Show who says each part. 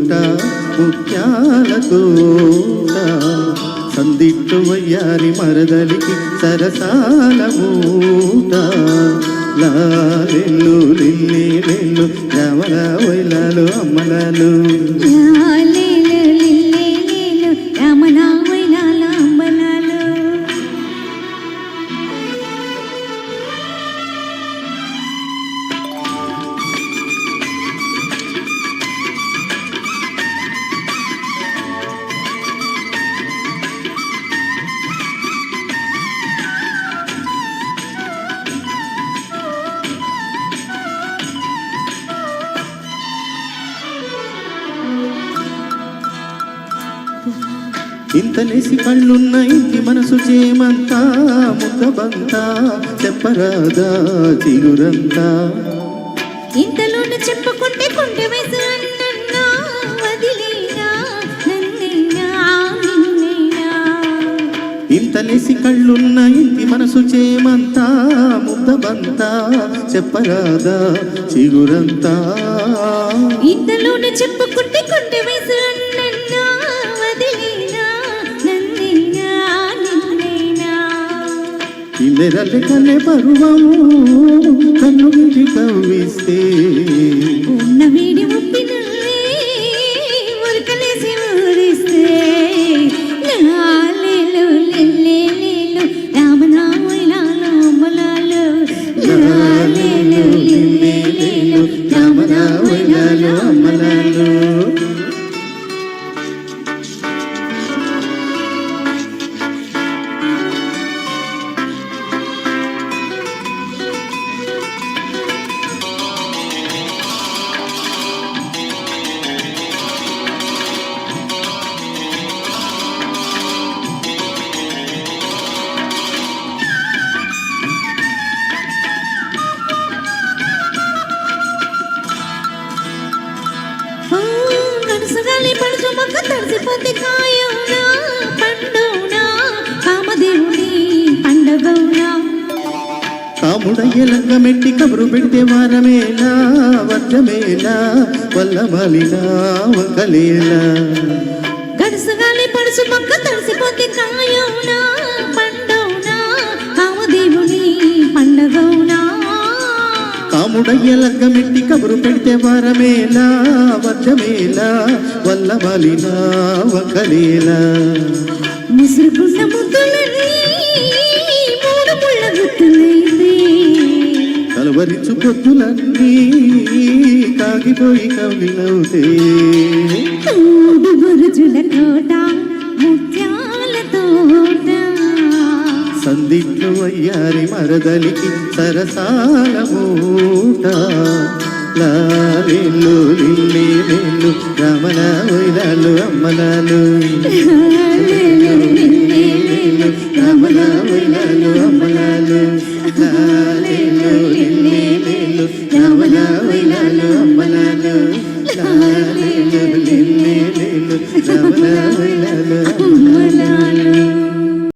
Speaker 1: తోట ముత్యాల తోట సందిట్టు వయ్యారి మరదలికి సరసాల మూట లాలెల్లు లిల్లి లెల్లు రమణ వైలాలు అమ్మలాలు ఇంతలేసి కళ్ళున్న ఇంటి మనసు చేమంతా ముద్దబంతా చెప్పరాదా చిగురంతా
Speaker 2: ఇంతలోనే చెప్పుకుంటే కొంటె వయసు అన్నన్నా వదిలేనా నన్నేనా నిన్నేనా
Speaker 1: ఇంతలేసి కళ్ళున్న ఇంటి మనసు చేమంతా ముద్దబంతా చెప్పరాదా చిగురంతా
Speaker 2: ఇంతలోనే చెప్పుకుంటే కొంటె వయసు అన్నన్నా వదిలేనా నన్నేనా నిన్నేనా
Speaker 1: ఇందెరల్లె కన్నె పరువము కన్ను విడి కవ్విస్తే
Speaker 2: ఉన్న వీడి ముప్పినల్లే ఉరకలేసి ఊరిస్తే లాలేలు లిల్లే లేలు రామనామలాలు అమ్మలాలు లాలేలు లిల్లే లేలు రామనామలాలు అమ్మలాలు మనసుగాలి పడుచు మొక్క తడిసిపోతే కాయవునా పండునా కామదేవుని పండగవునా
Speaker 1: కాముడయ్యలంగ మెట్టి కబురు పెడితే వారమేలా వర్షమేలా వల్లమలినా వంకలేలా
Speaker 2: గడుసుగాలి పడుచు మొక్క తడిసిపోతే కాయవునా పండునా కామదేవుని పండగవునా
Speaker 1: కాముడయ్యలంగ మెట్టి కబురు పెడితే వారమేలా వర్షమేలా వల్లమలినా వంకలేలా
Speaker 2: ముసురుకున్న ముద్దులన్నీ మూడు ముళ్ళ గుర్తులైతే
Speaker 1: కలవరించు పొద్దులన్నీ కాగిపోయి కవిలవుతే
Speaker 2: మూడు బురుజుల తోట ముత్యాల తోట
Speaker 1: సందిట్లు వయ్యారి మరదలికి సరసాల మూట లాలెల్లు లిల్లి లెల్లు రమణ వైలాలు అమ్మలాలు రమణ వైలాలు అమ్మలాలు లాలెల్లు లిల్లి లెల్లు రమణ వైలాలు అమ్మలాలు లాలెల్లు లిల్లి లెల్లు రమణ వైలాలు